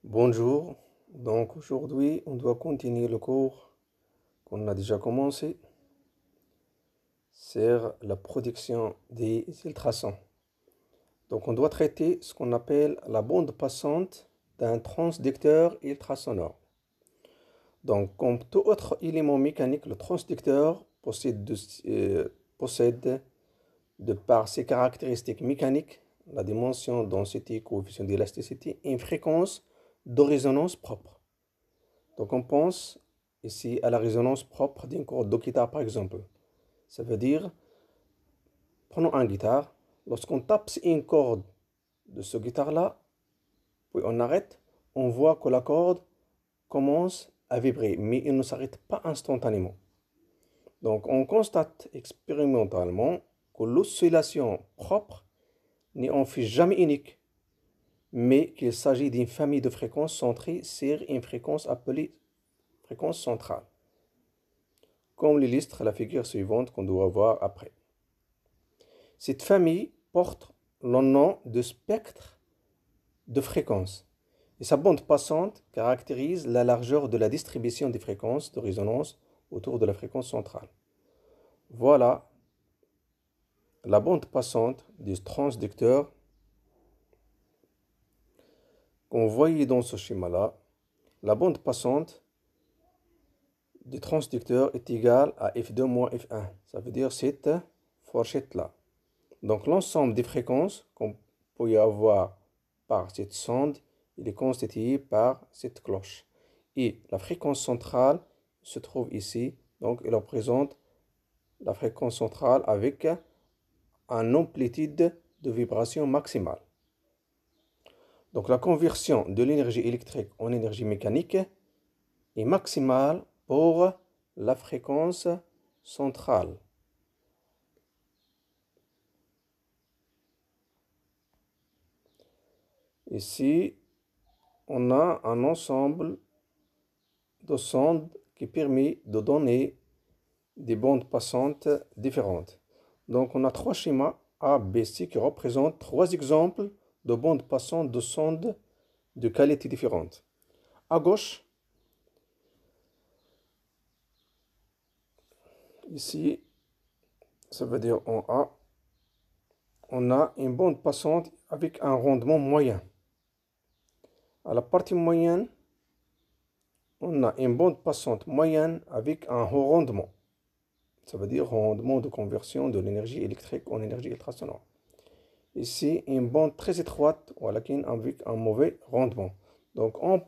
Bonjour, donc aujourd'hui on doit continuer le cours qu'on a déjà commencé sur la production des ultrasons. Donc on doit traiter ce qu'on appelle la bande passante d'un transducteur ultrasonore. Donc comme tout autre élément mécanique, le transducteur possède de par ses caractéristiques mécaniques, la dimension, densité, coefficient d'élasticité, une fréquence de résonance propre. Donc on pense ici à la résonance propre d'une corde de guitare par exemple. Ça veut dire, prenons un guitare, lorsqu'on tape une corde de ce guitare-là, puis on arrête, on voit que la corde commence à vibrer, mais il ne s'arrête pas instantanément. Donc on constate expérimentalement que l'oscillation propre n'est en fait jamais unique, mais qu'il s'agit d'une famille de fréquences centrées sur une fréquence appelée fréquence centrale, comme l'illustre la figure suivante qu'on doit voir après. Cette famille porte le nom de spectre de fréquences et sa bande passante caractérise la largeur de la distribution des fréquences de résonance autour de la fréquence centrale. Voilà la bande passante du transducteur qu'on voyait dans ce schéma-là. La bande passante du transducteur est égale à F2 moins F1. Ça veut dire cette fourchette-là. Donc l'ensemble des fréquences qu'on peut y avoir par cette sonde, il est constitué par cette cloche. Et la fréquence centrale se trouve ici. Donc elle représente la fréquence centrale avec une amplitude de vibration maximale. Donc la conversion de l'énergie électrique en énergie mécanique est maximale pour la fréquence centrale. Ici, on a un ensemble de sondes qui permet de donner des bandes passantes différentes. Donc on a trois schémas A, B, C qui représentent trois exemples de bandes passantes de sondes de qualité différente. À gauche, ici, ça veut dire en A, on a une bande passante avec un rendement moyen. À la partie moyenne, on a une bande passante moyenne avec un haut rendement. Ça veut dire rendement de conversion de l'énergie électrique en énergie ultrasonore. Ici, une bande très étroite avec un mauvais rendement. Donc, on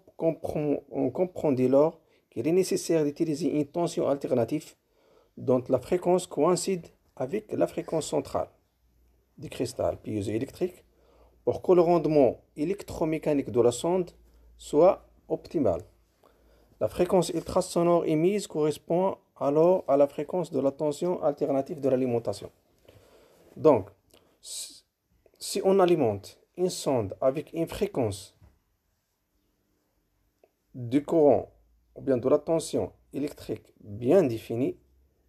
comprend dès lors qu'il est nécessaire d'utiliser une tension alternative dont la fréquence coïncide avec la fréquence centrale du cristal piézoélectrique pour que le rendement électromécanique de la sonde soit optimal. La fréquence ultrasonore émise correspond alors à la fréquence de la tension alternative de l'alimentation. Donc, si on alimente une sonde avec une fréquence du courant ou bien de la tension électrique bien définie,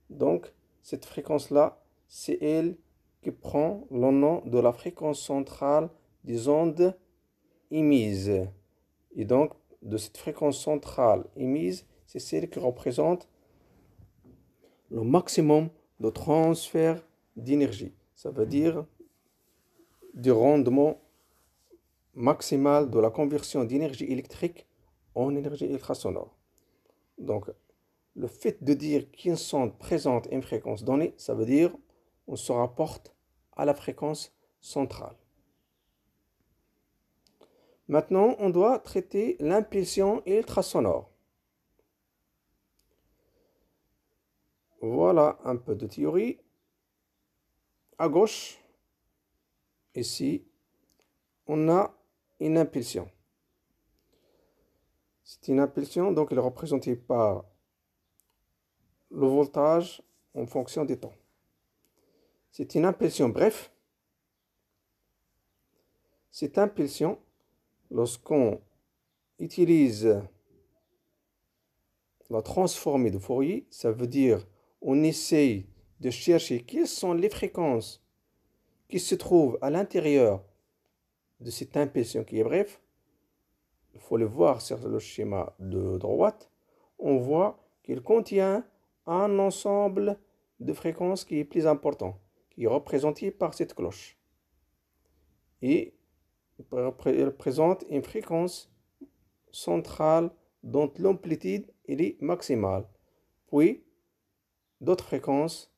donc cette fréquence-là, c'est elle qui prend le nom de la fréquence centrale des ondes émises. Et donc, de cette fréquence centrale émise, c'est celle qui représente le maximum de transfert d'énergie. Ça veut dire du rendement maximal de la conversion d'énergie électrique en énergie ultrasonore. Donc, le fait de dire qu'une sonde présente une fréquence donnée, ça veut dire on se rapporte à la fréquence centrale. Maintenant, on doit traiter l'impulsion ultrasonore. Voilà un peu de théorie. À gauche, ici, on a une impulsion. C'est une impulsion, donc elle est représentée par le voltage en fonction des temps. C'est une impulsion, bref. Cette impulsion, lorsqu'on utilise la transformée de Fourier, ça veut dire on essaye de chercher quelles sont les fréquences qui se trouvent à l'intérieur de cette impulsion qui est bref. il faut le voir sur le schéma de droite, on voit qu'il contient un ensemble de fréquences qui est plus important, qui est représenté par cette cloche. Et il représente une fréquence centrale dont l'amplitude est maximale. Puis, d'autres fréquences,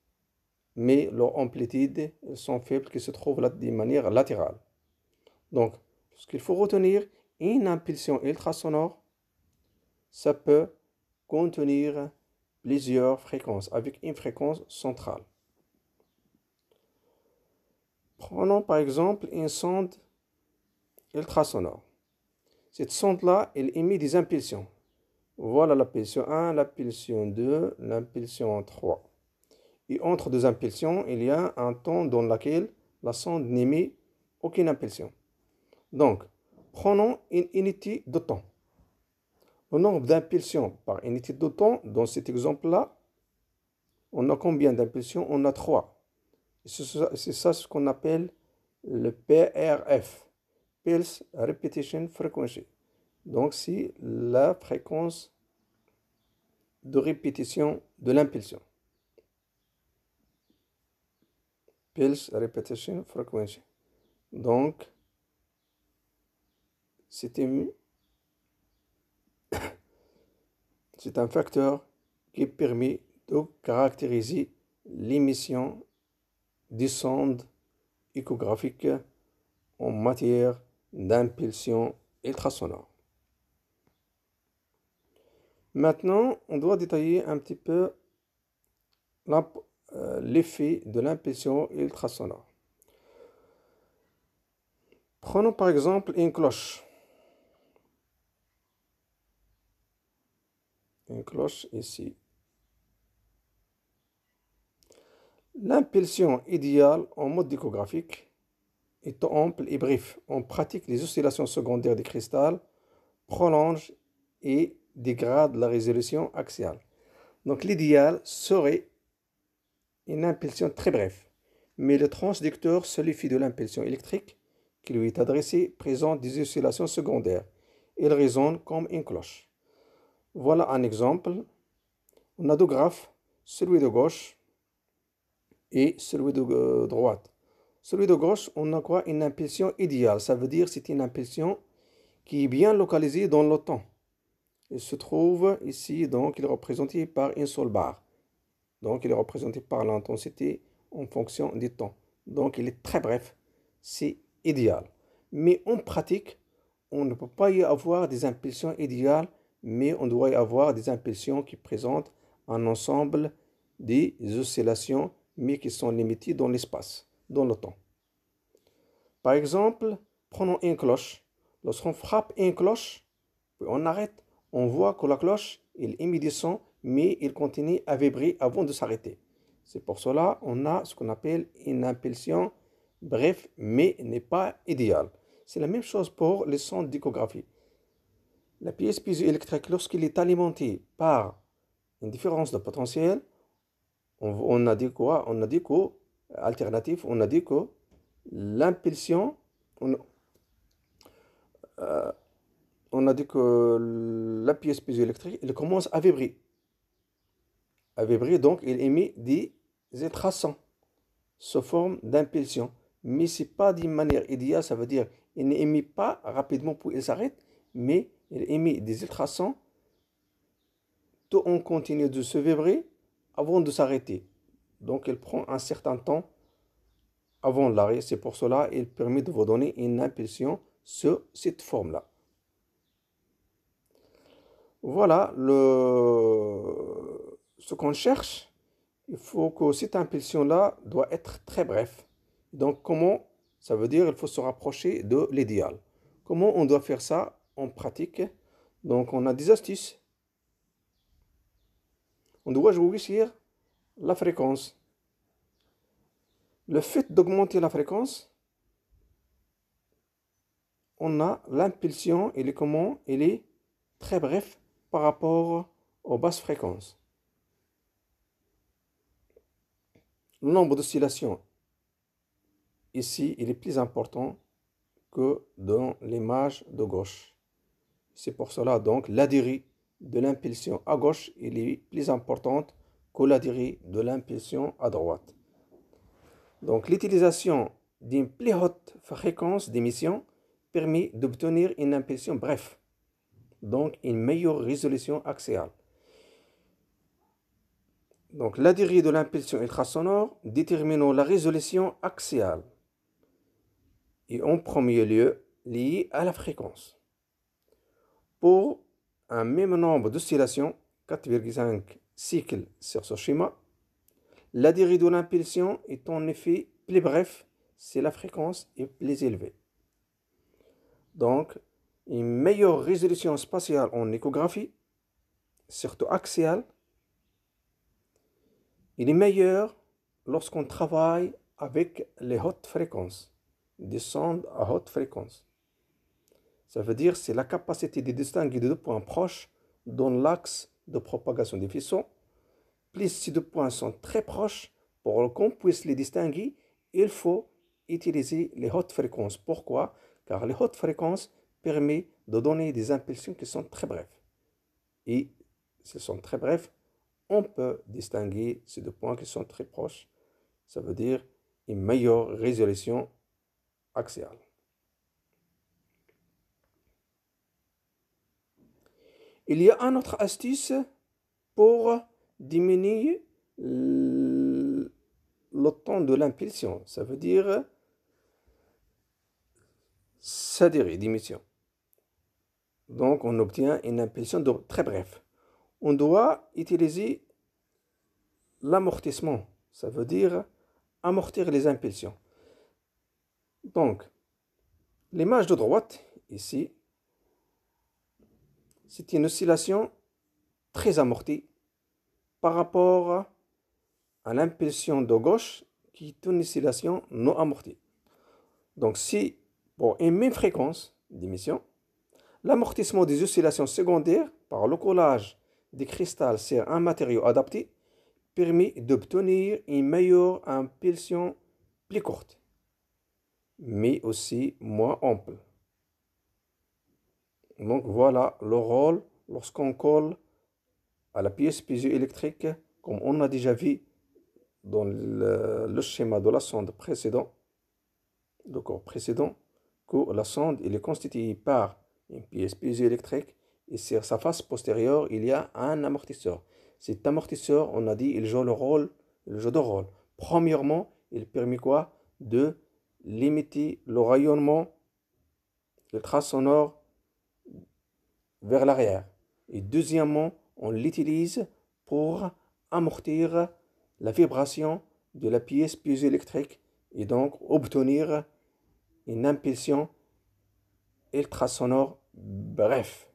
mais leurs amplitudes sont faibles, qui se trouvent là de manière latérale. Donc, ce qu'il faut retenir, une impulsion ultrasonore, ça peut contenir plusieurs fréquences avec une fréquence centrale. Prenons par exemple une sonde ultrasonore. Cette sonde-là, elle émet des impulsions. Voilà l'impulsion 1, l'impulsion 2, l'impulsion 3. Et entre deux impulsions, il y a un temps dans lequel la sonde n'émet aucune impulsion. Donc, prenons une unité de temps. Le nombre d'impulsions par unité de temps, dans cet exemple-là, on a combien d'impulsions? On a 3. C'est ça ce qu'on appelle le PRF, Pulse Repetition Frequency. Donc, c'est la fréquence de répétition de l'impulsion. Pulse Repetition Frequency. Donc, c'est un facteur qui permet de caractériser l'émission des sondes échographiques en matière d'impulsion ultrasonore. Maintenant, on doit détailler un petit peu l'effet de l'impulsion ultrasonore. Prenons par exemple une cloche. Une cloche ici. L'impulsion idéale en mode échographique est ample et bref. On pratique les oscillations secondaires des cristals, prolonge et dégrade la résolution axiale. Donc l'idéal serait une impulsion très brève, mais le transducteur sollicite de l'impulsion électrique qui lui est adressée présente des oscillations secondaires. Il résonne comme une cloche. Voilà un exemple. On a deux graphes, celui de gauche et celui de droite. Celui de gauche, on a quoi? Une impulsion idéale. Ça veut dire que c'est une impulsion qui est bien localisée dans le temps. Il se trouve ici, donc il est représenté par une seule barre. Donc il est représenté par l'intensité en fonction du temps. Donc il est très bref, c'est idéal. Mais en pratique, on ne peut pas y avoir des impulsions idéales, mais on doit y avoir des impulsions qui présentent un ensemble des oscillations, mais qui sont limitées dans l'espace, dans le temps. Par exemple, prenons une cloche. Lorsqu'on frappe une cloche, puis on arrête, on voit que la cloche, elle émet du son, mais il continue à vibrer avant de s'arrêter. C'est pour cela qu'on a ce qu'on appelle une impulsion bref, mais n'est pas idéale. C'est la même chose pour les sondes d'échographie. La pièce piézoélectrique, lorsqu'elle est alimentée par une différence de potentiel, on a dit quoi? On a dit que, alternatif, on a dit que l'impulsion, on a dit que la pièce piézoélectrique, elle commence à vibrer. À vibrer, donc il émet des ultrasons sous forme d'impulsion. Mais ce n'est pas d'une manière idéale, ça veut dire qu'il n'émet pas rapidement puis il s'arrête, mais il émet des ultrasons tout en continue de se vibrer avant de s'arrêter. Donc il prend un certain temps avant l'arrêt. C'est pour cela qu'il permet de vous donner une impulsion sous cette forme-là. Voilà ce qu'on cherche. Il faut que cette impulsion-là doit être très brève. Donc comment? Ça veut dire qu'il faut se rapprocher de l'idéal. Comment on doit faire ça en pratique? Donc on a des astuces. On doit jouer sur la fréquence. Le fait d'augmenter la fréquence, on a l'impulsion, elle est comment? Elle est très brève par rapport aux basses fréquences. Le nombre d'oscillations, ici, il est plus important que dans l'image de gauche. C'est pour cela donc la durée de l'impulsion à gauche est plus importante que la durée de l'impulsion à droite. Donc l'utilisation d'une plus haute fréquence d'émission permet d'obtenir une impulsion bref, donc une meilleure résolution axiale. Donc la durée de l'impulsion ultrasonore détermine la résolution axiale et en premier lieu liée à la fréquence. Pour un même nombre d'oscillations, 4,5 cycles sur ce schéma, la durée de l'impulsion est en effet plus brève si la fréquence est plus élevée. Donc, une meilleure résolution spatiale en échographie, surtout axiale, il est meilleur lorsqu'on travaille avec les hautes fréquences, des sondes à haute fréquence. Ça veut dire que c'est la capacité de distinguer deux points proches dans l'axe de propagation des faisceaux. Plus ces deux points sont très proches, pour qu'on puisse les distinguer, il faut utiliser les hautes fréquences. Pourquoi? Car les hautes fréquences permettent de donner des impulsions qui sont très brèves. Et si elles sont très brèves, on peut distinguer ces deux points qui sont très proches. Ça veut dire une meilleure résolution axiale. Il y a une autre astuce pour diminuer le temps de l'impulsion. Ça veut dire sa durée d'émission. Donc, on obtient une impulsion très brève. On doit utiliser l'amortissement. Ça veut dire amortir les impulsions. Donc, l'image de droite, ici, c'est une oscillation très amortie par rapport à l'impulsion de gauche qui est une oscillation non amortie. Donc, si pour une même fréquence d'émission, l'amortissement des oscillations secondaires par le collage des cristals sur un matériau adapté permet d'obtenir une meilleure impulsion plus courte, mais aussi moins ample. Donc voilà le rôle lorsqu'on colle à la pièce piézoélectrique, comme on a déjà vu dans le schéma de la sonde précédent, que la sonde est constituée par une pièce piézoélectrique et sur sa face postérieure, il y a un amortisseur. Cet amortisseur, on a dit, il joue deux rôles. Premièrement, il permet quoi? De limiter le rayonnement ultrasonore vers l'arrière. Et deuxièmement, on l'utilise pour amortir la vibration de la pièce piézoélectrique et donc obtenir une impulsion ultrasonore bref.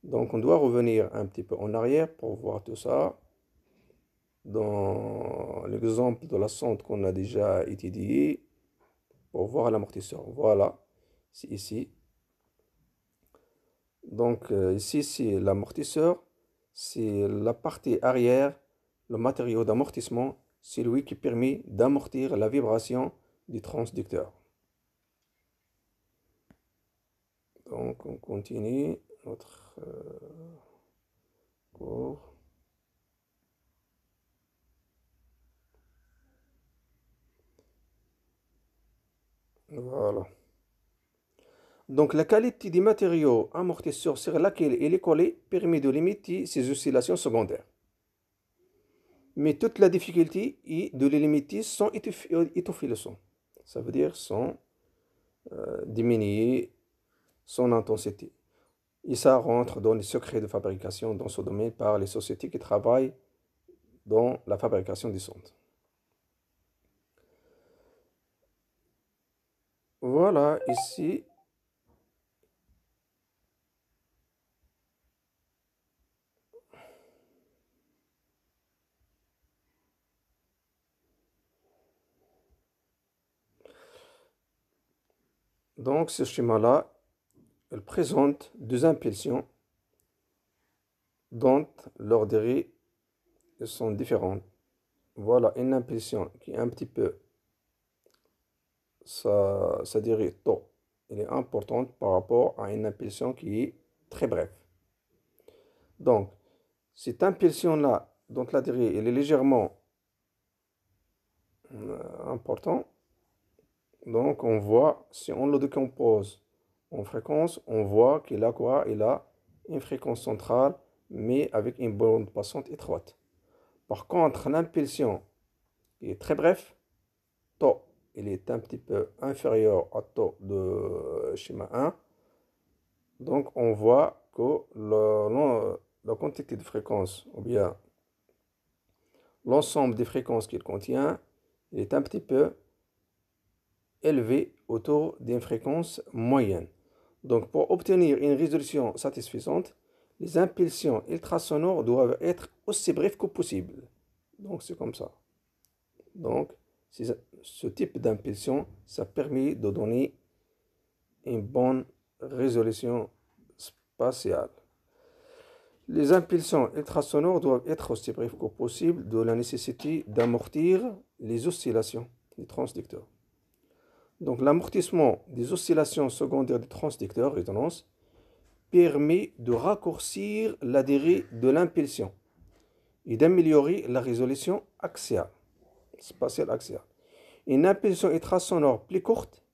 Donc on doit revenir un petit peu en arrière pour voir tout ça. Dans l'exemple de la sonde qu'on a déjà étudié, pour voir l'amortisseur. Voilà, c'est ici. Donc ici, c'est l'amortisseur. C'est la partie arrière, le matériau d'amortissement. C'est lui qui permet d'amortir la vibration du transducteur. Donc on continue notre cours. Voilà. Donc la qualité des matériaux amortisseurs sur lesquels il est collé permet de limiter ces oscillations secondaires. Mais toute la difficulté est de les limiter sans étouffer le son. Ça veut dire sans diminuer son intensité. Et ça rentre dans les secrets de fabrication dans ce domaine par les sociétés qui travaillent dans la fabrication des sondes. Voilà, ici. Donc ce schéma-là, il présente deux impulsions dont leurs durées sont différentes. Voilà une impulsion qui est un petit peu, sa durée taux, elle est importante par rapport à une impulsion qui est très bref. Donc, cette impulsion-là, dont la durée elle est légèrement importante, donc on voit, si on le décompose en fréquence, on voit qu'il a quoi? Il a une fréquence centrale, mais avec une bande passante étroite. Par contre, l'impulsion est très bref, taux il est un petit peu inférieur au taux de schéma 1. Donc on voit que la quantité de fréquences, ou bien l'ensemble des fréquences qu'il contient, est un petit peu élevé autour d'une fréquence moyenne. Donc pour obtenir une résolution satisfaisante, les impulsions ultrasonores doivent être aussi brèves que possible. Donc c'est comme ça. Donc ce type d'impulsion, ça permet de donner une bonne résolution spatiale. Les impulsions ultrasonores doivent être aussi brèves que possible, de la nécessité d'amortir les oscillations des transducteurs. Donc l'amortissement des oscillations secondaires des transducteurs, résonance, permet de raccourcir la durée de l'impulsion et d'améliorer la résolution axiale, spatiale axiale. Une impulsion ultrasonore plus courte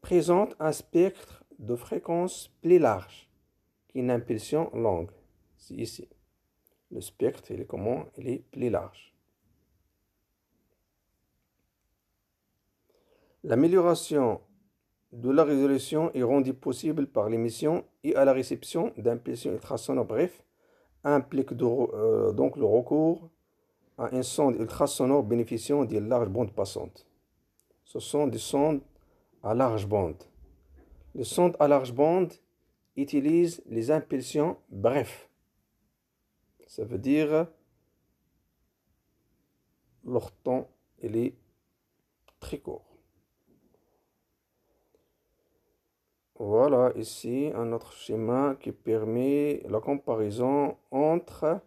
présente un spectre de fréquence plus large qu'une impulsion longue. C'est ici. Le spectre, il est comment? Il est plus large. L'amélioration de la résolution est rendue possible par l'émission et à la réception d'impulsions ultrasonores brefs, implique donc le recours à une sonde ultrasonore bénéficiant d'une large bande passante. Ce sont des sondes à large bande. Les sondes à large bande utilisent les impulsions brefs. Ça veut dire leur temps il est très court. Voilà ici un autre schéma qui permet la comparaison entre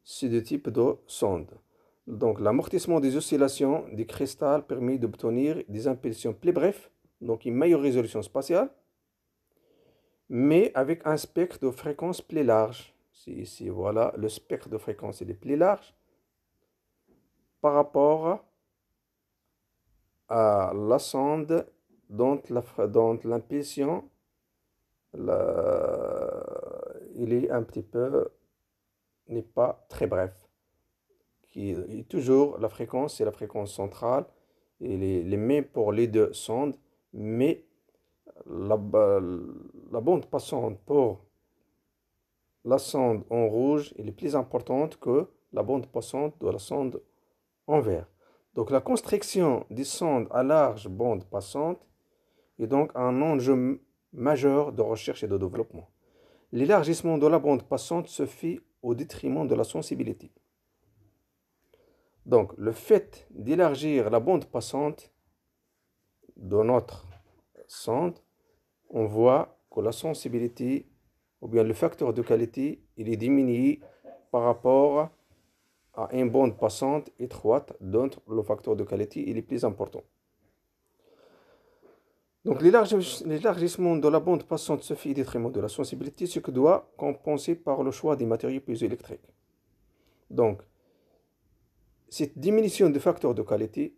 ces deux types de sondes. Donc l'amortissement des oscillations des cristals permet d'obtenir des impulsions plus brèves, donc une meilleure résolution spatiale, mais avec un spectre de fréquence plus large. Ici, voilà, le spectre de fréquence est plus large par rapport à la sonde dont l'impulsion il est un petit peu, n'est pas très bref. Qui est toujours la fréquence, c'est la fréquence centrale, et les mêmes pour les deux sondes, mais la bande passante pour la sonde en rouge elle est plus importante que la bande passante de la sonde en vert. Donc la construction des sondes à large bande passante est donc un enjeu majeur de recherche et de développement. L'élargissement de la bande passante se fait au détriment de la sensibilité. Donc le fait d'élargir la bande passante de notre sonde, on voit que la sensibilité ou bien le facteur de qualité il est diminué par rapport à une bande passante étroite dont le facteur de qualité il est plus important. Donc l'élargissement de la bande passante se fait au détriment de la sensibilité, ce que doit compenser par le choix des matériaux piezoélectriques. Donc cette diminution du facteur de qualité,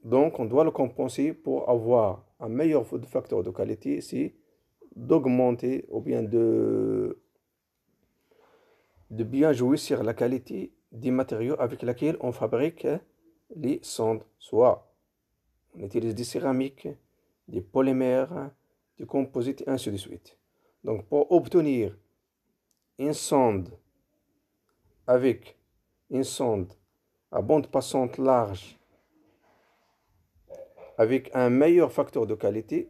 donc on doit le compenser pour avoir un meilleur facteur de qualité, c'est d'augmenter ou bien de bien jouer sur la qualité des matériaux avec lesquels on fabrique les sondes. Soit on utilise des céramiques, des polymères, des composites, et ainsi de suite. Donc pour obtenir une sonde avec une sonde à bande passante large avec un meilleur facteur de qualité,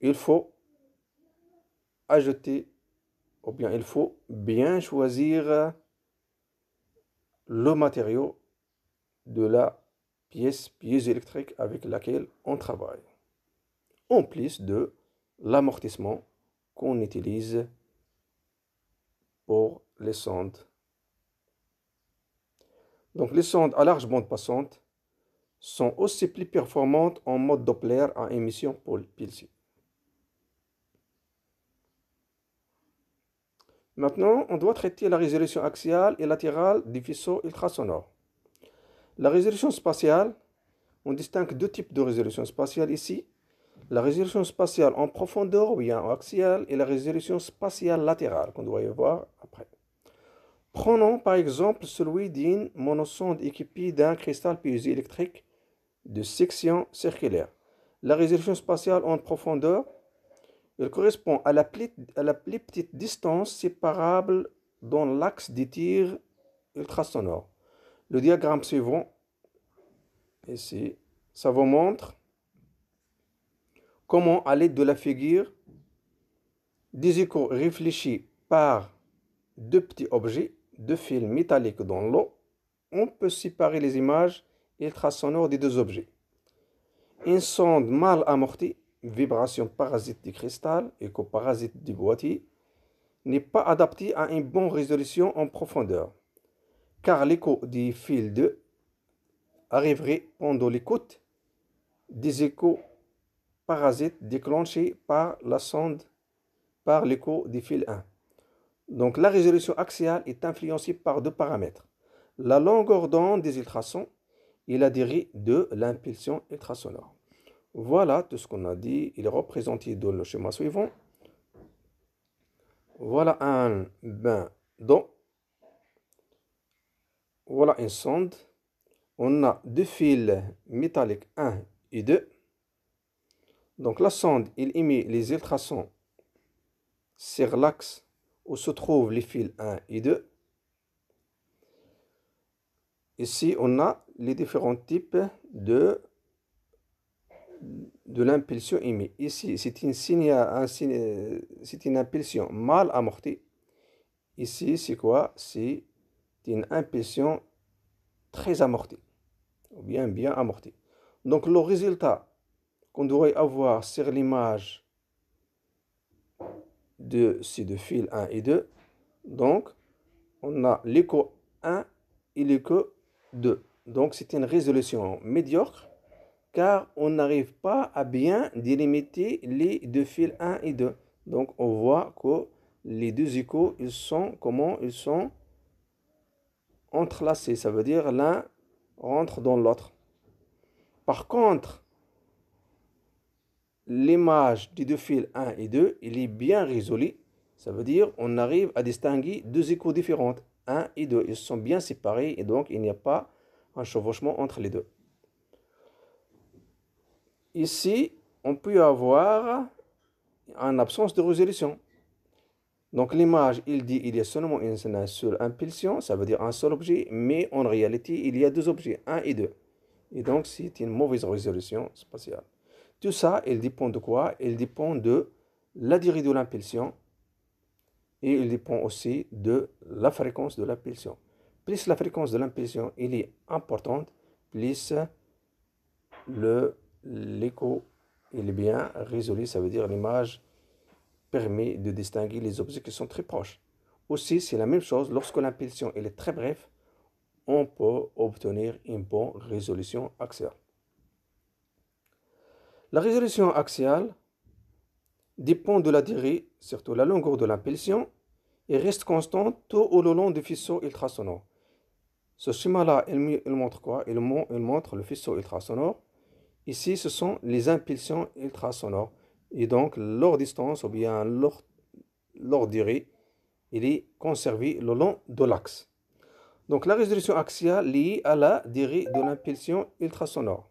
il faut ajouter ou bien il faut bien choisir le matériau de la pièce piézoélectrique avec laquelle on travaille, en plus de l'amortissement qu'on utilise pour les sondes. Donc les sondes à large bande passante sont aussi plus performantes en mode Doppler à émission pulsée. Maintenant, on doit traiter la résolution axiale et latérale des faisceaux ultrasonores. La résolution spatiale, on distingue deux types de résolution spatiale ici. La résolution spatiale en profondeur ou bien axiale et la résolution spatiale latérale qu'on doit y voir après. Prenons par exemple celui d'une monosonde équipée d'un cristal piézoélectrique de section circulaire. La résolution spatiale en profondeur, elle correspond à la plus petite distance séparable dans l'axe des tirs ultrasonores. Le diagramme suivant, ici, ça vous montre comment, à l'aide de la figure, des échos réfléchis par deux petits objets, deux fils métalliques dans l'eau, on peut séparer les images ultrasonores des deux objets. Une sonde mal amortie, vibration parasite du cristal, écho-parasite du boîtier, n'est pas adaptée à une bonne résolution en profondeur, car l'écho des fils 2 arriverait pendant l'écoute des échos parasites déclenchés par la sonde par l'écho des fils 1. Donc la résolution axiale est influencée par deux paramètres, la longueur d'onde des ultrasons et la durée de l'impulsion ultrasonore. Voilà tout ce qu'on a dit. Il est représenté dans le schéma suivant. Voilà un bain d'eau. Voilà une sonde. On a deux fils métalliques 1 et 2. Donc la sonde, il émet les ultrasons sur l'axe où se trouvent les fils 1 et 2. Ici, on a les différents types de l'impulsion émise. Ici, c'est une impulsion mal amortie. Ici, c'est quoi? C'est une impulsion très amortie, ou bien amortie. Donc, le résultat qu'on devrait avoir sur l'image de ces deux fils 1 et 2, donc, on a l'écho 1 et l'écho 2. Donc, c'est une résolution médiocre, car on n'arrive pas à bien délimiter les deux fils 1 et 2. Donc, on voit que les deux échos, ils sont entrelacés. Ça veut dire l'un rentre dans l'autre. Par contre, l'image des deux fils 1 et 2, il est bien résolue. Ça veut dire on arrive à distinguer deux échos différents, 1 et 2. Ils sont bien séparés et donc il n'y a pas un chevauchement entre les deux. Ici, on peut avoir une absence de résolution. Donc l'image, il dit il y a seulement une seule impulsion, ça veut dire un seul objet, mais en réalité, il y a deux objets, 1 et 2. Et donc, c'est une mauvaise résolution spatiale. Tout ça, il dépend de quoi? Il dépend de la durée de l'impulsion et il dépend aussi de la fréquence de l'impulsion. Plus la fréquence de l'impulsion est importante, plus l'écho est bien résolu, ça veut dire l'image permet de distinguer les objets qui sont très proches. Aussi, c'est la même chose, lorsque l'impulsion est très brève, on peut obtenir une bonne résolution axiale. La résolution axiale dépend de la durée, surtout la longueur de l'impulsion, et reste constante tout au long du faisceau ultrasonore. Ce schéma-là, il montre quoi? Il montre le faisceau ultrasonore. Ici, ce sont les impulsions ultrasonores. Et donc, leur distance ou bien leur durée, il est conservé le long de l'axe. Donc, la résolution axiale liée à la durée de l'impulsion ultrasonore.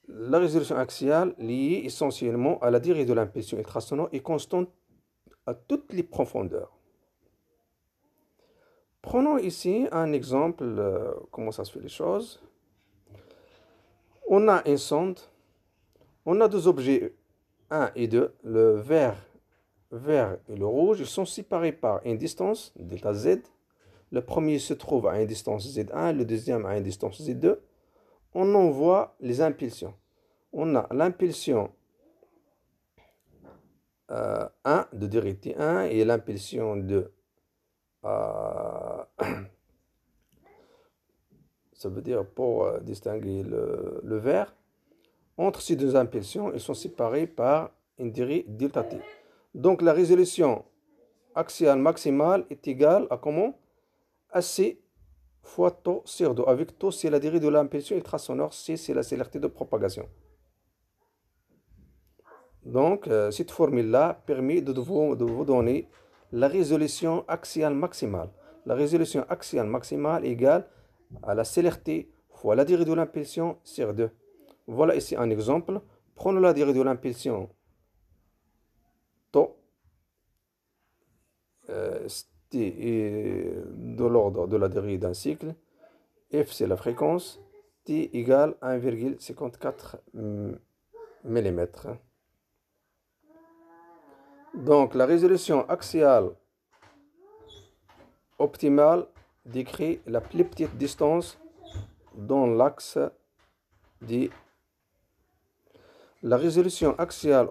La résolution axiale liée essentiellement à la durée de l'impulsion ultrasonore est constante à toutes les profondeurs. Prenons ici un exemple, comment ça se fait les choses. On a une sonde, on a deux objets 1 et 2, le vert et le rouge, ils sont séparés par une distance, delta Z. Le premier se trouve à une distance Z1, le deuxième à une distance Z2. On envoie les impulsions. On a l'impulsion 1 de durée T1 et l'impulsion de ça veut dire pour distinguer le vert. Entre ces deux impulsions, ils sont séparés par indiri delta t. Donc la résolution axiale maximale est égale à comment? AC fois tau sur 2, avec tau c'est la durée de l'impulsion ultrasonore, C c'est la célérité de propagation. Donc cette formule-là permet de vous donner la résolution axiale maximale. La résolution axiale maximale est égale à la célérité fois la durée de l'impulsion sur 2. Voilà ici un exemple. Prenons la durée de l'impulsion tau, t est de l'ordre de la durée d'un cycle, f c'est la fréquence, t égale 1,54 mm. Donc la résolution axiale optimale décrit la plus petite distance dans l'axe dit. La résolution axiale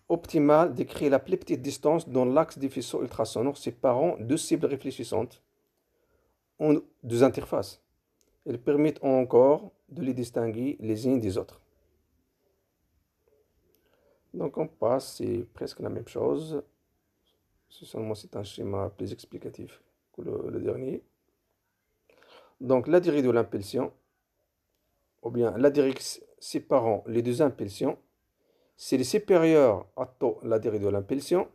optimale décrit la plus petite distance dans l'axe des faisceaux ultrasonores séparant deux cibles réfléchissantes en deux interfaces. Elles permettent encore de les distinguer les unes des autres. Donc on passe, c'est presque la même chose. Seulement c'est un schéma plus explicatif que le dernier. Donc la durée de l'impulsion, ou bien la durée séparant les deux impulsions, c'est supérieur à tau la durée de l'impulsion.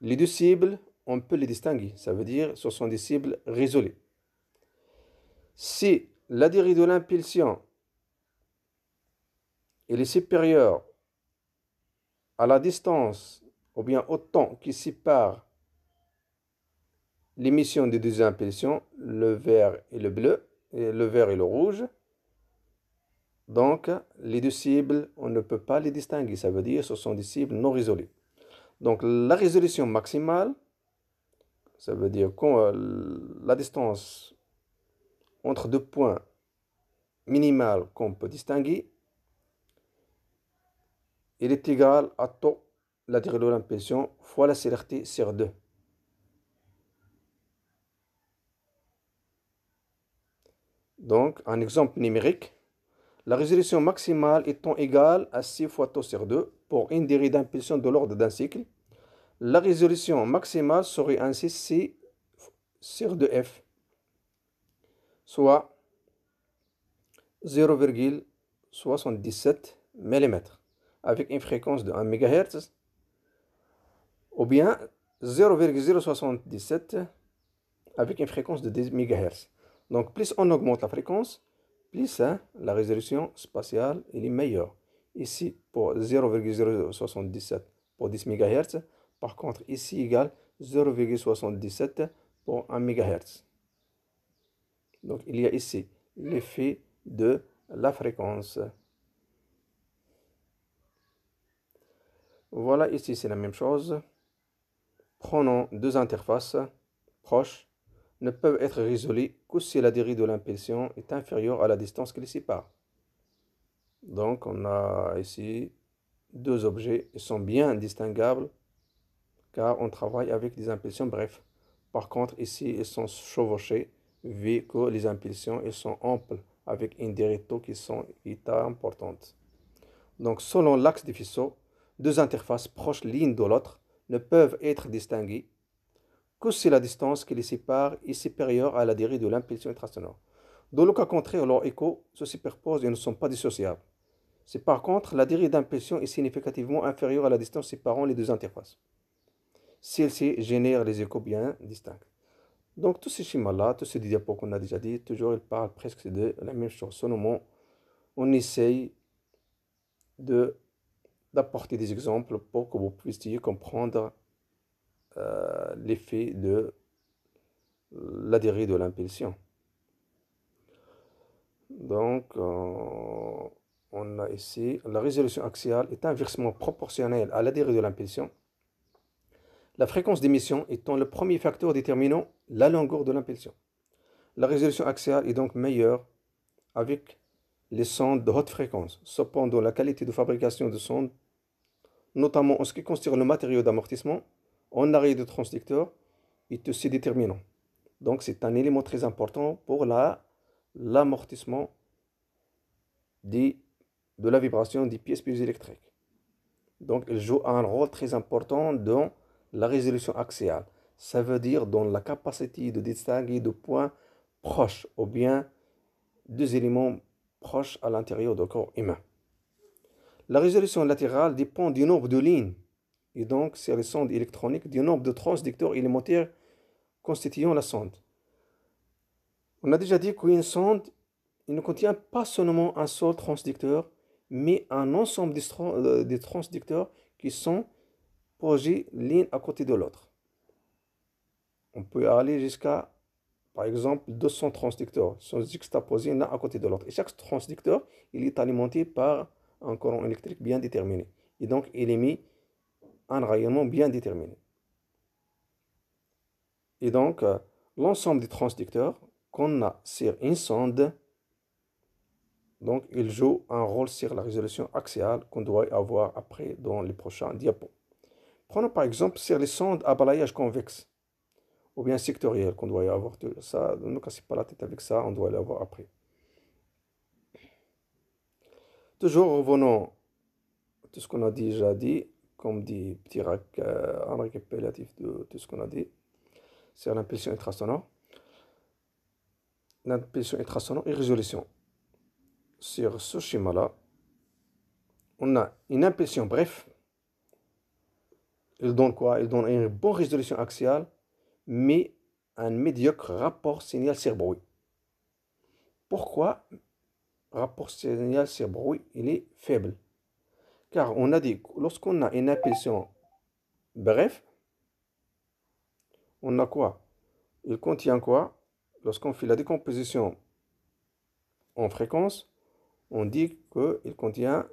Les deux cibles, on peut les distinguer. Ça veut dire ce sont des cibles résolues. Si la durée de l'impulsion est supérieure à la distance ou bien au temps qui sépare l'émission des deux impulsions, le vert et le bleu, et le vert et le rouge, donc les deux cibles, on ne peut pas les distinguer. Ça veut dire que ce sont des cibles non résolues. Donc la résolution maximale, ça veut dire que la distance entre deux points minimale qu'on peut distinguer, il est égal à tau, la durée de l'impulsion, fois la célérité sur 2. Donc, un exemple numérique, la résolution maximale étant égale à 6 fois tau sur 2 pour une durée d'impulsion de l'ordre d'un cycle, la résolution maximale serait ainsi C sur 2F, soit 0,77 mm, avec une fréquence de 1 MHz, ou bien 0,077 avec une fréquence de 10 MHz. Donc plus on augmente la fréquence, plus la résolution spatiale est meilleure. Ici pour 0,077 pour 10 MHz, par contre ici égale 0,77 pour 1 MHz. Donc il y a ici l'effet de la fréquence. Voilà, ici c'est la même chose. Prenons deux interfaces proches, ne peuvent être résolues que si la durée de l'impulsion est inférieure à la distance qui les sépare. Donc on a ici deux objets, ils sont bien distinguables car on travaille avec des impulsions brefs. Par contre ici ils sont chevauchés vu que les impulsions ils sont amples avec une durée tau qui sont importantes. Donc selon l'axe des faisceaux, deux interfaces proches l'une de l'autre ne peuvent être distinguées que si la distance qui les sépare est supérieure à la durée de l'impulsion ultrasonore. Dans le cas contraire, leurs échos se superposent et ne sont pas dissociables. Si par contre la durée d'impulsion est significativement inférieure à la distance séparant les deux interfaces, celle-ci génère les échos bien distincts. Donc tous ces schémas-là, tous ces diapos qu'on a déjà dit, toujours ils parlent presque de la même chose. Seulement, on essaye d'apporter des exemples pour que vous puissiez comprendre l'effet de la durée de l'impulsion. Donc, on a ici, la résolution axiale est inversement proportionnelle à la durée de l'impulsion. La fréquence d'émission étant le premier facteur déterminant la longueur de l'impulsion. La résolution axiale est donc meilleure avec les sondes de haute fréquence. Cependant, la qualité de fabrication de sondes, notamment en ce qui concerne le matériau d'amortissement, en arrêt de transducteur, est aussi déterminant. Donc c'est un élément très important pour l'amortissement de la vibration des pièces piézoélectriques. Donc, il joue un rôle très important dans la résolution axiale. Ça veut dire dans la capacité de distinguer deux points proches ou bien deux éléments proches à l'intérieur du corps humain. La résolution latérale dépend du nombre de lignes et donc c'est les sondes électroniques du nombre de transducteurs élémentaires constituant la sonde. On a déjà dit qu'une sonde ne contient pas seulement un seul transducteur, mais un ensemble des transducteurs qui sont posés l'un à côté de l'autre. On peut aller jusqu'à, par exemple, 200 transducteurs sont juxtaposés l'un à côté de l'autre. Et chaque transducteur, il est alimenté par un courant électrique bien déterminé. Et donc, il émet un rayonnement bien déterminé. Et donc, l'ensemble des transducteurs qu'on a sur une sonde, donc, il joue un rôle sur la résolution axiale qu'on doit avoir après dans les prochains diapos. Prenons par exemple sur les sondes à balayage convexe ou bien sectoriel qu'on doit y avoir. Ça, ne nous cassez pas la tête avec ça, on doit l'avoir après. Toujours revenons à tout ce qu'on a déjà dit, comme dit un récapitulatif de tout ce qu'on a dit. C'est l'impulsion intrasonore. L'impulsion intrasonore et résolution. Sur ce schéma-là, on a une impulsion bref. Il donne quoi? Il donne une bonne résolution axiale, mais un médiocre rapport signal-bruit. Pourquoi rapport signal-bruit il est faible? Car on a dit que lorsqu'on a une impulsion bref, on a quoi? Il contient quoi? Lorsqu'on fait la décomposition en fréquences, on dit qu'il contient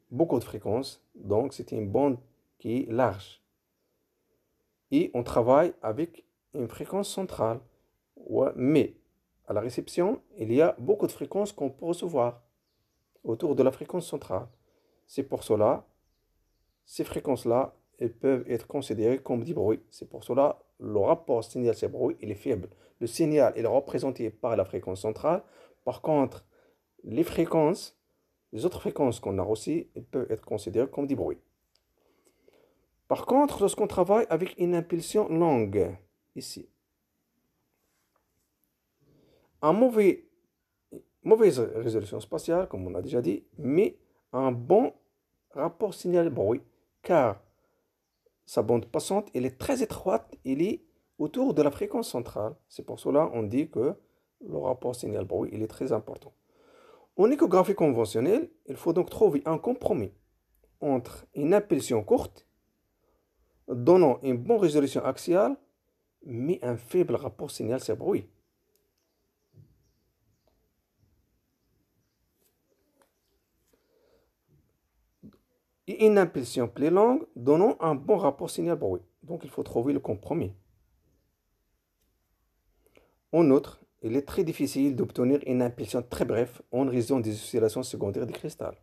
beaucoup de fréquences, donc c'est une bande qui est large. Et on travaille avec une fréquence centrale. Ouais, mais à la réception, il y a beaucoup de fréquences qu'on peut recevoir autour de la fréquence centrale. C'est pour cela, ces fréquences-là, elles peuvent être considérées comme des bruits. C'est pour cela, le rapport signal-bruit, il est faible. Le signal est représenté par la fréquence centrale. Par contre, les autres fréquences qu'on a aussi, elles peuvent être considérées comme des bruits. Par contre, lorsqu'on travaille avec une impulsion longue, ici, une mauvaise résolution spatiale, comme on a déjà dit, mais un bon rapport signal-bruit, car sa bande passante, elle est très étroite, elle est autour de la fréquence centrale. C'est pour cela qu'on dit que le rapport signal-bruit, il est très important. En échographie conventionnelle, il faut donc trouver un compromis entre une impulsion courte, donnant une bonne résolution axiale, mais un faible rapport signal-bruit. Et une impulsion plus longue donnant un bon rapport signal-bruit. Donc il faut trouver le compromis. En outre, il est très difficile d'obtenir une impulsion très brève en raison des oscillations secondaires du cristal.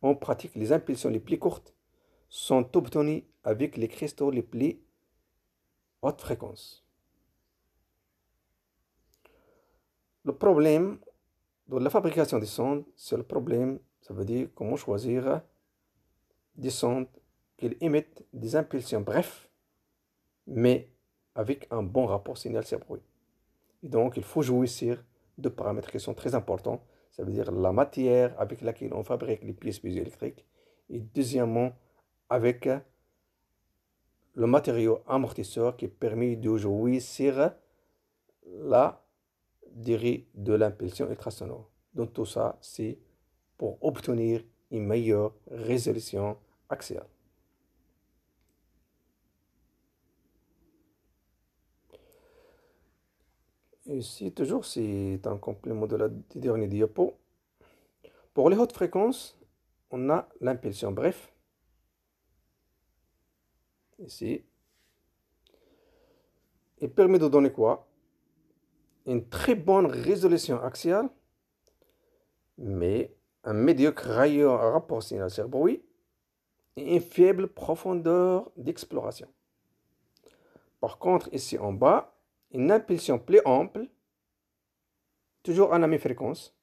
En pratique, les impulsions les plus courtes sont obtenues avec les cristaux les plus haute fréquence. Le problème de la fabrication des sondes, c'est le problème, ça veut dire comment choisir des sondes qui émettent des impulsions brèves, mais avec un bon rapport signal-bruit. Et donc, il faut jouer sur deux paramètres qui sont très importants. Ça veut dire la matière avec laquelle on fabrique les pièces piezoélectriques. Et deuxièmement, avec le matériau amortisseur qui permet de jouer sur la durée de l'impulsion ultrasonore. Donc tout ça, c'est pour obtenir une meilleure résolution axiale. Ici, toujours, c'est un complément du dernier diapo. Pour les hautes fréquences, on a l'impulsion bref. Ici. Il permet de donner quoi? Une très bonne résolution axiale, mais un médiocre rapport signal-bruit et une faible profondeur d'exploration. Par contre, ici en bas, une impulsion plus ample, toujours à la même fréquence.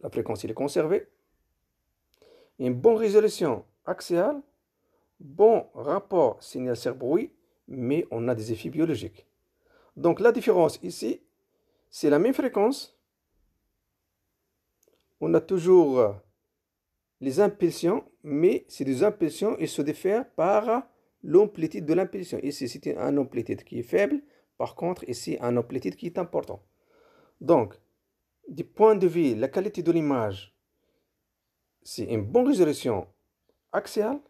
La fréquence est conservée, Une bonne résolution axiale, bon rapport signal-bruit, mais on a des effets biologiques. Donc la différence ici, c'est la même fréquence. On a toujours les impulsions, mais c'est des impulsions, ils se diffèrent par l'amplitude de l'impulsion. Ici, c'est une amplitude qui est faible. Par contre, ici, une amplitude qui est importante. Donc, du point de vue de la qualité de l'image, c'est une bonne résolution axiale,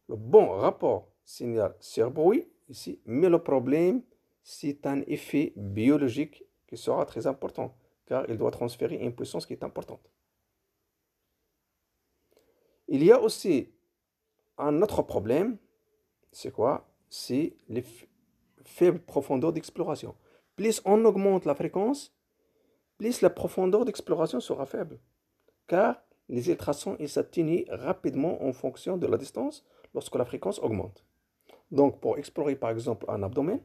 le bon rapport signal-bruit ici, mais le problème, c'est un effet biologique qui sera très important, car il doit transférer une puissance qui est importante. Il y a aussi un autre problème, c'est quoi? C'est les faibles profondeurs d'exploration. Plus on augmente la fréquence, plus la profondeur d'exploration sera faible, car les ultrasons s'atténuent rapidement en fonction de la distance lorsque la fréquence augmente. Donc, pour explorer par exemple un abdomen,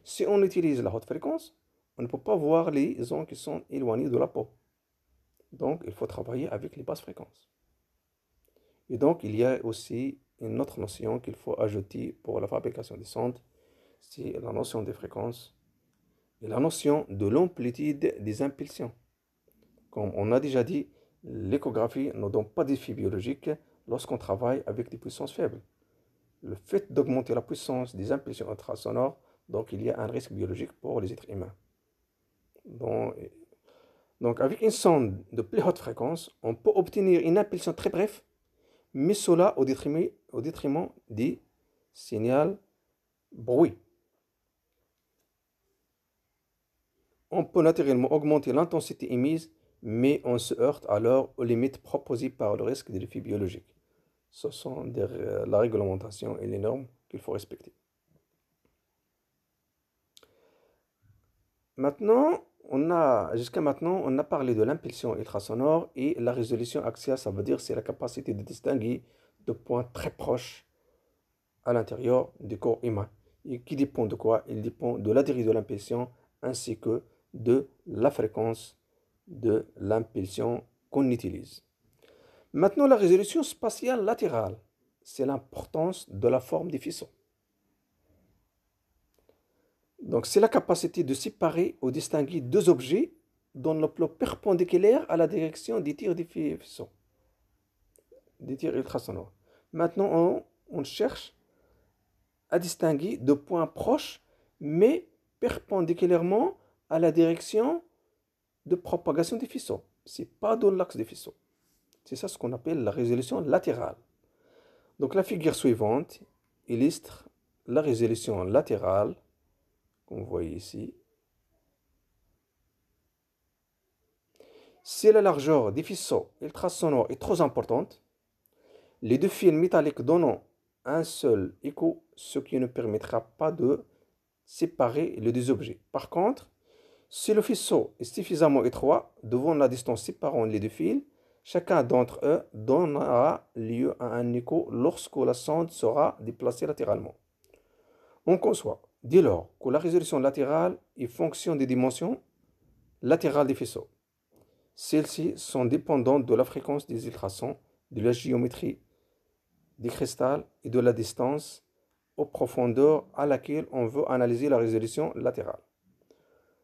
si on utilise la haute fréquence, on ne peut pas voir les zones qui sont éloignées de la peau. Donc, il faut travailler avec les basses fréquences. Et donc, il y a aussi une autre notion qu'il faut ajouter pour la fabrication des sondes, c'est la notion des fréquences et la notion de l'amplitude des impulsions. Comme on a déjà dit, l'échographie ne donne pas d'effet biologique lorsqu'on travaille avec des puissances faibles. Le fait d'augmenter la puissance des impulsions ultrasonores, donc il y a un risque biologique pour les êtres humains. Donc avec une sonde de plus haute fréquence, on peut obtenir une impulsion très brève, mais cela au détriment des signaux bruit. On peut naturellement augmenter l'intensité émise, mais on se heurte alors aux limites proposées par le risque de l'effet biologique. Ce sont la réglementation et les normes qu'il faut respecter. Jusqu'à maintenant, on a parlé de l'impulsion ultrasonore et la résolution axiale, ça veut dire c'est la capacité de distinguer de points très proches à l'intérieur du corps humain. Et qui dépend de quoi? Il dépend de la durée de l'impulsion ainsi que de la fréquence de l'impulsion qu'on utilise. Maintenant, la résolution spatiale latérale, c'est l'importance de la forme des faisceaux. Donc, c'est la capacité de séparer ou distinguer deux objets dans le plan perpendiculaire à la direction des tirs des faisceaux, des tirs ultrasonores. Maintenant, on cherche à distinguer deux points proches, mais perpendiculairement à la direction de propagation des faisceaux. Ce n'est pas dans l'axe des faisceaux. C'est ça ce qu'on appelle la résolution latérale. Donc la figure suivante illustre la résolution latérale, qu'on voit ici. Si la largeur des faisceaux ultrasonores est trop importante, les deux fils métalliques donnant un seul écho, ce qui ne permettra pas de séparer les deux objets. Par contre, si le faisceau est suffisamment étroit, devant la distance séparant les deux fils, chacun d'entre eux donnera lieu à un écho lorsque la sonde sera déplacée latéralement. On conçoit dès lors que la résolution latérale est fonction des dimensions latérales des faisceaux. Celles-ci sont dépendantes de la fréquence des ultrasons, de la géométrie des cristals et de la distance aux profondeurs à laquelle on veut analyser la résolution latérale.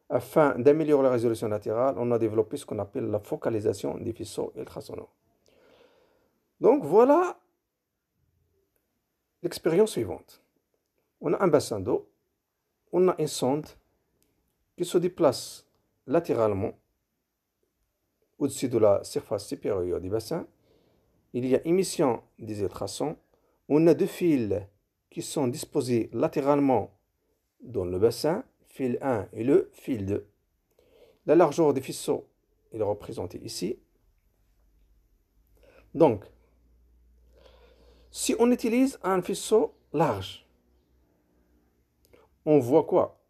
Afin d'améliorer la résolution latérale, on a développé ce qu'on appelle la focalisation des faisceaux ultrasonores. Donc voilà l'expérience suivante. On a un bassin d'eau, on a une sonde qui se déplace latéralement au-dessus de la surface supérieure du bassin. Il y a émission des ultrasons. On a deux fils qui sont disposés latéralement dans le bassin, fil 1 et le fil 2. La largeur des faisceaux est représentée ici. Donc, si on utilise un faisceau large, on voit quoi?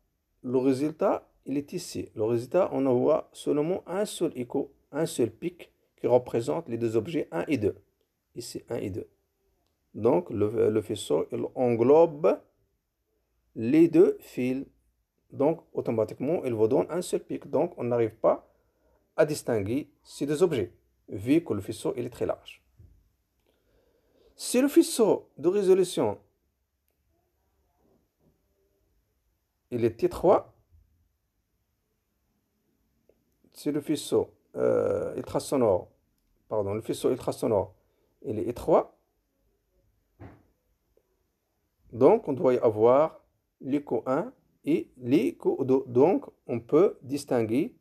Le résultat, il est ici. Le résultat, on en voit seulement un seul écho, un seul pic qui représente les deux objets 1 et 2. Ici, 1 et 2. Donc, le faisceau, il englobe les deux fils. Donc, automatiquement, il vous donne un seul pic. Donc, on n'arrive pas à distinguer ces deux objets, vu que le faisceau il est très large. Si le faisceau de résolution il est étroit, si le faisceau ultrasonore, pardon, le faisceau ultrasonore il est étroit, donc on doit y avoir l'écho 1 et l'écho 2. Donc on peut distinguer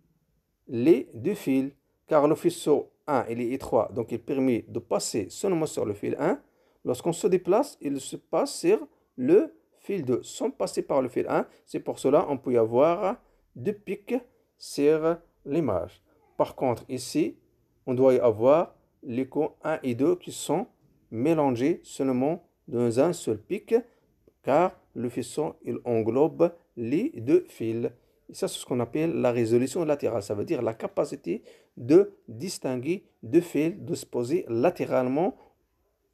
les deux fils, car le faisceau 1 il est étroit, donc il permet de passer seulement sur le fil 1. Lorsqu'on se déplace, il se passe sur le fil 2, sans passer par le fil 1. C'est pour cela qu'on peut y avoir deux pics sur l'image. Par contre, ici, on doit y avoir l'écho 1 et 2 qui sont mélangés seulement dans un seul pic, car le faisceau il englobe les deux fils. Et ça, c'est ce qu'on appelle la résolution latérale. Ça veut dire la capacité de distinguer deux fils disposés latéralement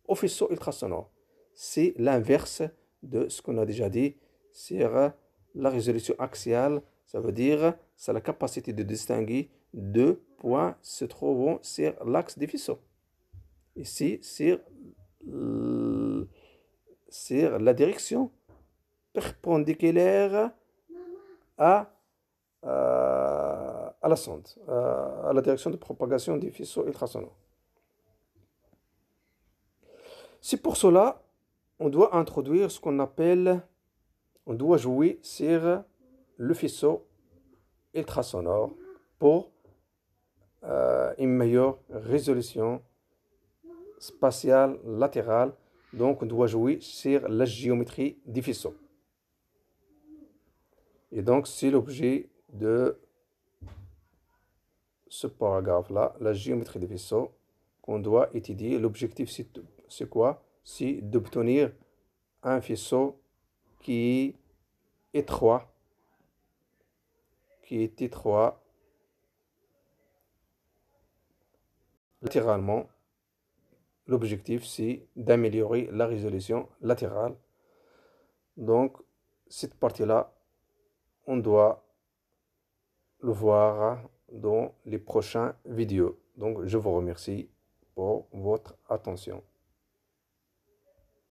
au faisceau ultrasonore. C'est l'inverse de ce qu'on a déjà dit sur la résolution axiale. Ça veut dire c'est la capacité de distinguer deux points se trouvant sur l'axe des faisceaux. Ici, sur la direction perpendiculaire à la sonde, à la direction de propagation des faisceaux ultrasonores. C'est pour cela on doit introduire ce qu'on appelle, on doit jouer sur le faisceau ultrasonore pour une meilleure résolution spatiale latérale. Donc on doit jouer sur la géométrie des faisceaux. Et donc c'est l'objet de ce paragraphe-là, la géométrie des vaisseaux, qu'on doit étudier. L'objectif, c'est quoi? C'est d'obtenir un vaisseau qui est étroit, latéralement. L'objectif, c'est d'améliorer la résolution latérale. Donc, cette partie-là, on doit le voir dans les prochaines vidéos. Donc, je vous remercie pour votre attention.